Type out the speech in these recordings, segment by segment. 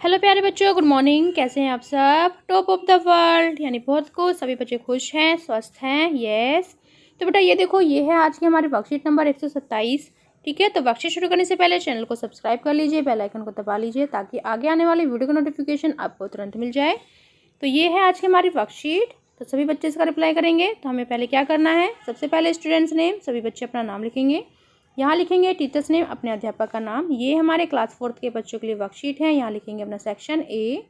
Hello प्यारे बच्चों, good morning. कैसे हैं आप सब? टॉप ऑफ द वर्ल्ड यानी बहुत खुश, सभी बच्चे खुश हैं, स्वस्थ हैं। यस। तो बेटा ये देखो, ये है आज की हमारी वर्कशीट नंबर 127। ठीक है, तो वर्कशीट शुरू करने से पहले चैनल को सब्सक्राइब कर लीजिए, बेल आइकन को दबा लीजिए ताकि आगे आने वाली वीडियो का नोटिफिकेशन आपको तुरंत मिल जाए। तो ये है आज की हमारी वर्कशीट। तो सभी बच्चे इसका रिप्लाई करेंगे। तो हमें पहले क्या करना है, सबसे पहले स्टूडेंट्स नेम, सभी बच्चे अपना नाम लिखेंगे। यहाँ लिखेंगे टीचर्स नेम, अपने अध्यापक का नाम। ये हमारे क्लास 4 के बच्चों के लिए वर्कशीट है। यहाँ लिखेंगे अपना सेक्शन ए,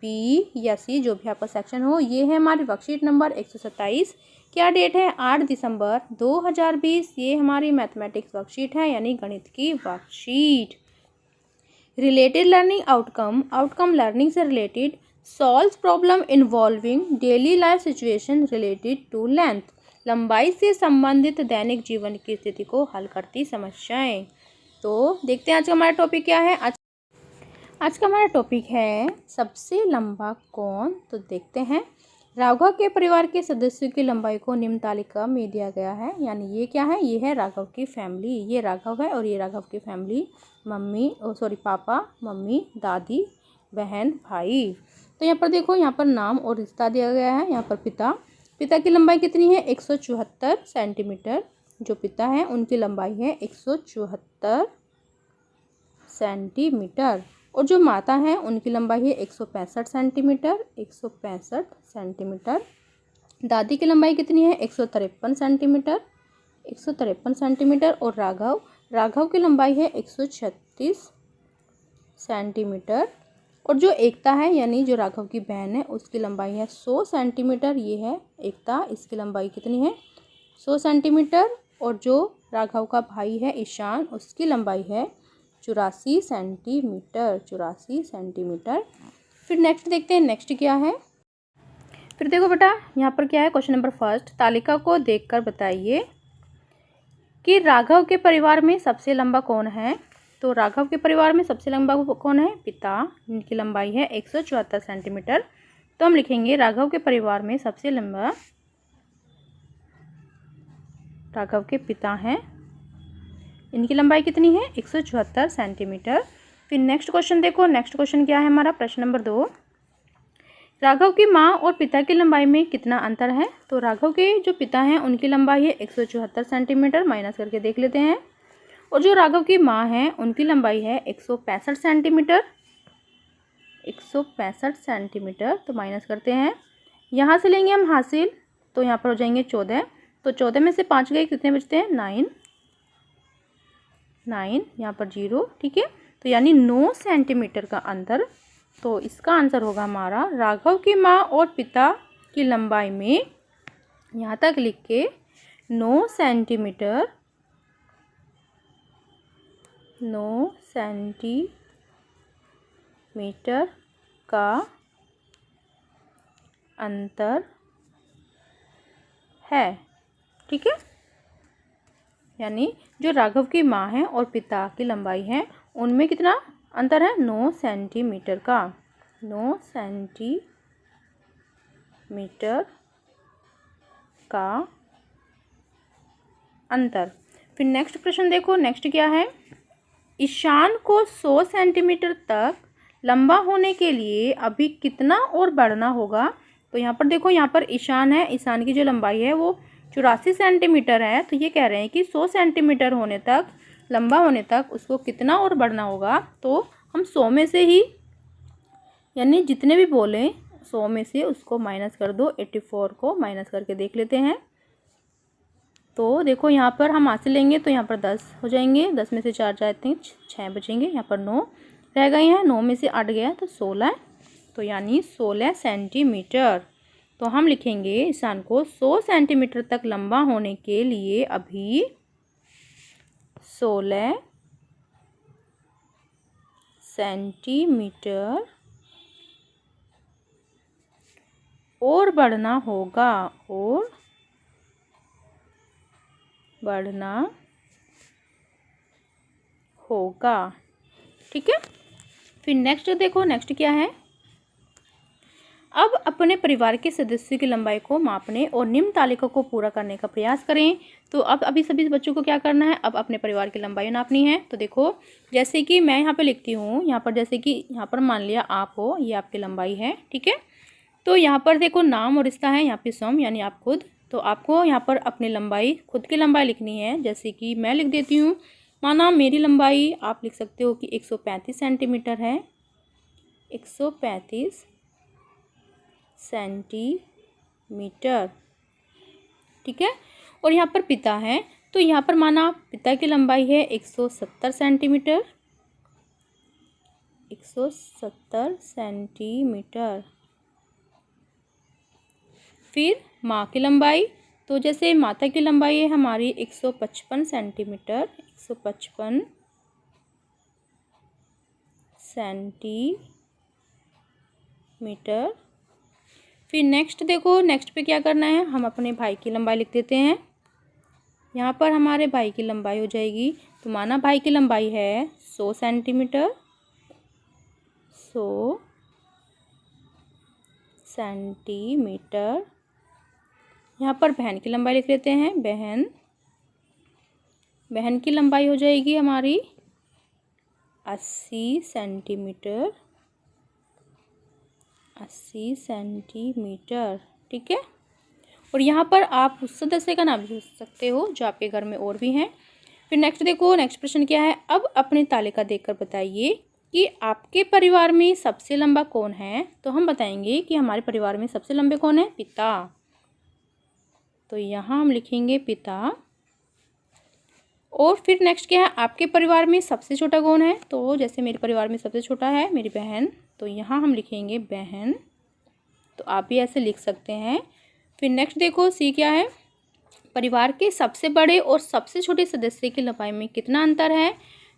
बी या सी, जो भी आपका सेक्शन हो। ये है हमारी वर्कशीट नंबर 127। क्या डेट है? 8 दिसंबर 2020। ये हमारी मैथमेटिक्स वर्कशीट है यानी गणित की worksheet. Related learning outcome, outcome learning से related. Solve problem involving daily life situation related to length, लंबाई से संबंधित दैनिक जीवन की स्थिति को हल करती समस्याएं। तो देखते हैं आज का हमारा टॉपिक क्या है। आज का हमारा टॉपिक है सबसे लंबा कौन। तो देखते हैं। राघव के परिवार के सदस्यों की लंबाई को निम्न तालिका में दिया गया है। यानी ये क्या है? ये है राघव की फैमिली। ये राघव है और ये राघव की फैमिली। पापा, मम्मी, दादी, बहन, भाई। तो यहाँ पर देखो, यहाँ पर नाम और रिश्ता दिया गया है। यहाँ पर पिता की लंबाई कितनी है? 174 सेंटीमीटर। जो पिता है उनकी लंबाई है 174 सेंटीमीटर। और जो माता है उनकी लंबाई है 165 सेंटीमीटर। 165 सेंटीमीटर। दादी की लंबाई कितनी है? 153 सेंटीमीटर। 153 सेंटीमीटर। और राघव की लंबाई है 136 सेंटीमीटर। और जो एकता है यानी जो राघव की बहन है उसकी लंबाई है 100 सेंटीमीटर। ये है एकता, इसकी लंबाई कितनी है? 100 सेंटीमीटर। और जो राघव का भाई है ईशान, उसकी लंबाई है 84 सेंटीमीटर। 84 सेंटीमीटर। फिर नेक्स्ट देखते हैं, नेक्स्ट क्या है। फिर देखो बेटा, यहाँ पर क्या है, क्वेश्चन नंबर फर्स्ट। तालिका को देखकर बताइए कि राघव के परिवार में सबसे लंबा कौन है। तो राघव के परिवार में सबसे लंबा कौन है? पिता। इनकी लंबाई है 174 सेंटीमीटर। तो हम लिखेंगे राघव के परिवार में सबसे लंबा राघव के पिता हैं। इनकी लंबाई कितनी है? 174 सेंटीमीटर। फिर नेक्स्ट क्वेश्चन देखो। नेक्स्ट क्वेश्चन क्या है हमारा? प्रश्न नंबर 2। राघव की माँ और पिता की लंबाई में कितना अंतर है। तो राघव के जो पिता हैं उनकी लंबाई है 174 सेंटीमीटर। माइनस करके देख लेते हैं। और जो राघव की माँ है उनकी लंबाई है 165 सेंटीमीटर। 165 सेंटीमीटर। तो माइनस करते हैं। यहाँ से लेंगे हम हासिल, तो यहाँ पर हो जाएंगे 14। तो 14 में से 5 गए, कितने बचते हैं? 9। यहाँ पर 0। ठीक है, तो यानी 9 सेंटीमीटर का अंतर। तो इसका आंसर होगा हमारा राघव की माँ और पिता की लंबाई में, यहाँ तक लिख के 9 सेंटीमीटर का अंतर है। ठीक है, यानी जो राघव की माँ है और पिता की लंबाई है उनमें कितना अंतर है? 9 सेंटीमीटर का। 9 सेंटीमीटर का अंतर। फिर नेक्स्ट प्रश्न देखो। नेक्स्ट क्या है? ईशान को 100 सेंटीमीटर तक लंबा होने के लिए अभी कितना और बढ़ना होगा। तो यहाँ पर देखो, यहाँ पर ईशान है, ईशान की जो लंबाई है वो 84 सेंटीमीटर है। तो ये कह रहे हैं कि 100 सेंटीमीटर होने तक, लंबा होने तक उसको कितना और बढ़ना होगा। तो हम 100 में से ही, यानी जितने भी बोले 100 में से उसको माइनस कर दो। 84 को माइनस करके देख लेते हैं। तो देखो, यहाँ पर हम हासिल लेंगे तो यहाँ पर 10 हो जाएंगे। 10 में से 4 जाते हैं, 6 बचेंगे। यहाँ पर 9 रह गए हैं। 9 में से 8 गया तो 16। तो यानी 16 सेंटीमीटर। तो हम लिखेंगे ईशान को 100 सेंटीमीटर तक लंबा होने के लिए अभी 16 सेंटीमीटर और बढ़ना होगा। और बढ़ना होगा। ठीक है, फिर नेक्स्ट देखो। नेक्स्ट क्या है? अब अपने परिवार के सदस्यों की लंबाई को मापने और निम्न तालिका को पूरा करने का प्रयास करें। तो अब अभी सभी बच्चों को क्या करना है, अब अपने परिवार की लंबाई नापनी है। तो देखो जैसे कि मैं यहाँ पे लिखती हूँ, यहाँ पर जैसे कि यहाँ पर मान लिया आप हो, ये आपकी लंबाई है, ठीक है। तो यहाँ पर देखो नाम और रिश्ता है, यहाँ पे स्वयं यानी आप खुद। तो आपको यहाँ पर अपनी लंबाई, खुद की लंबाई लिखनी है। जैसे कि मैं लिख देती हूँ, माना मेरी लंबाई आप लिख सकते हो कि 135 सेंटीमीटर है, 135 सेंटीमीटर, ठीक है। और यहाँ पर पिता है, तो यहाँ पर माना पिता की लंबाई है 170 सेंटीमीटर, 170 सेंटीमीटर। फिर माँ की लंबाई, तो जैसे माता की लंबाई है हमारी 155 सेंटीमीटर, 155 सेंटीमीटर। फिर नेक्स्ट देखो, नेक्स्ट पे क्या करना है, हम अपने भाई की लंबाई लिख देते हैं। यहाँ पर हमारे भाई की लंबाई हो जाएगी, तो माना भाई की लंबाई है 100 सेंटीमीटर, 100 सेंटीमीटर। यहाँ पर बहन की लंबाई लिख लेते हैं, बहन की लंबाई हो जाएगी हमारी 80 सेंटीमीटर, 80 सेंटीमीटर, ठीक है। और यहाँ पर आप उस सदस्य का नाम भी लिख सकते हो जो आपके घर में और भी हैं। फिर नेक्स्ट देखो, नेक्स्ट प्रश्न क्या है, अब अपनी तालिका देखकर बताइए कि आपके परिवार में सबसे लंबा कौन है। तो हम बताएंगे कि हमारे परिवार में सबसे लंबे कौन है, पिता। तो यहाँ हम लिखेंगे पिता। और फिर नेक्स्ट क्या है, आपके परिवार में सबसे छोटा कौन है। तो जैसे मेरे परिवार में सबसे छोटा है मेरी बहन, तो यहाँ हम लिखेंगे बहन। तो आप भी ऐसे लिख सकते हैं। फिर नेक्स्ट देखो सी क्या है, परिवार के सबसे बड़े और सबसे छोटे सदस्य की लंबाई में कितना अंतर है।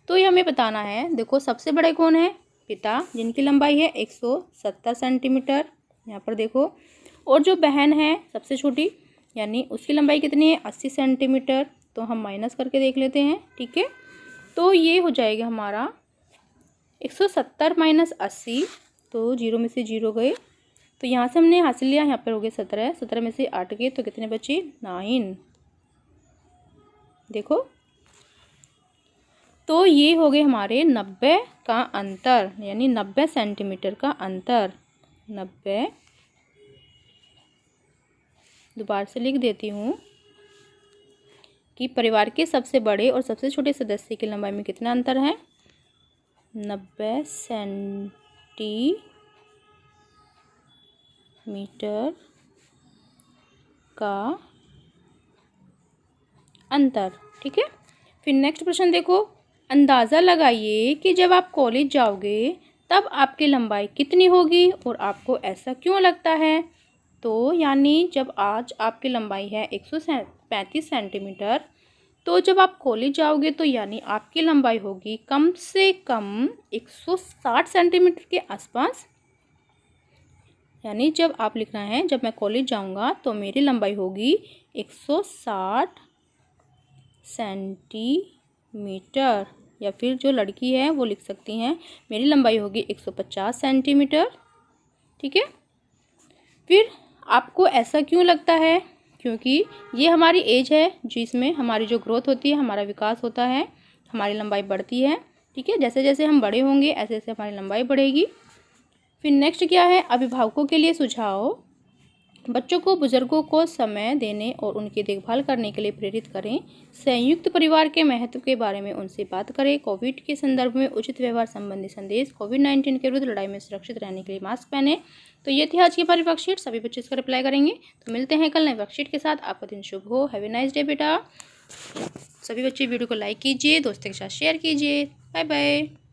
तो ये हमें बताना है। देखो सबसे बड़े कौन है, पिता, जिनकी लंबाई है 170 सेंटीमीटर, यहाँ पर देखो। और जो बहन है सबसे छोटी, यानी उसकी लंबाई कितनी है, 80 सेंटीमीटर। तो हम माइनस करके देख लेते हैं, ठीक है। तो ये हो जाएगा हमारा 170 माइनस 80, तो 0 में से 0 गए, तो यहाँ से हमने हासिल लिया, यहाँ पर हो गए 17, 17 में से 8 गए, तो कितने बचे, 9। देखो तो ये हो गए हमारे 90 का अंतर, यानी 90 सेंटीमीटर का अंतर, 90। दोबारा से लिख देती हूँ कि परिवार के सबसे बड़े और सबसे छोटे सदस्य की लंबाई में कितना अंतर है, 90 सेंटीमीटर का अंतर, ठीक है। फिर नेक्स्ट प्रश्न देखो, अंदाज़ा लगाइए कि जब आप कॉलेज जाओगे तब आपकी लंबाई कितनी होगी और आपको ऐसा क्यों लगता है। तो यानी जब आज आपकी लंबाई है 135 सेंटीमीटर, तो जब आप कॉलेज जाओगे तो यानी आपकी लंबाई होगी कम से कम 160 सेंटीमीटर के आसपास। यानी जब आप लिखना है, जब मैं कॉलेज जाऊंगा तो मेरी लंबाई होगी 160 सेंटीमीटर। या फिर जो लड़की है वो लिख सकती हैं, मेरी लंबाई होगी 150 सेंटीमीटर, ठीक है। फिर आपको ऐसा क्यों लगता है, क्योंकि ये हमारी एज है जिसमें हमारी जो ग्रोथ होती है, हमारा विकास होता है, हमारी लंबाई बढ़ती है, ठीक है। जैसे जैसे हम बड़े होंगे ऐसे ऐसे हमारी लंबाई बढ़ेगी। फिर नेक्स्ट क्या है, अभिभावकों के लिए सुझाव, बच्चों को बुजुर्गों को समय देने और उनकी देखभाल करने के लिए प्रेरित करें। संयुक्त परिवार के महत्व के बारे में उनसे बात करें। कोविड के संदर्भ में उचित व्यवहार संबंधी संदेश। कोविड-19 के विरुद्ध लड़ाई में सुरक्षित रहने के लिए मास्क पहने। तो ये थी आज की हमारी वर्कशीट, सभी बच्चे इसका रिप्लाई करेंगे। तो मिलते हैं कल नई वर्कशीट के साथ। आपका दिन शुभ हो। हैव ए नाइस डे बेटा। सभी बच्चे वीडियो को लाइक कीजिए, दोस्तों के साथ शेयर कीजिए। Bye bye.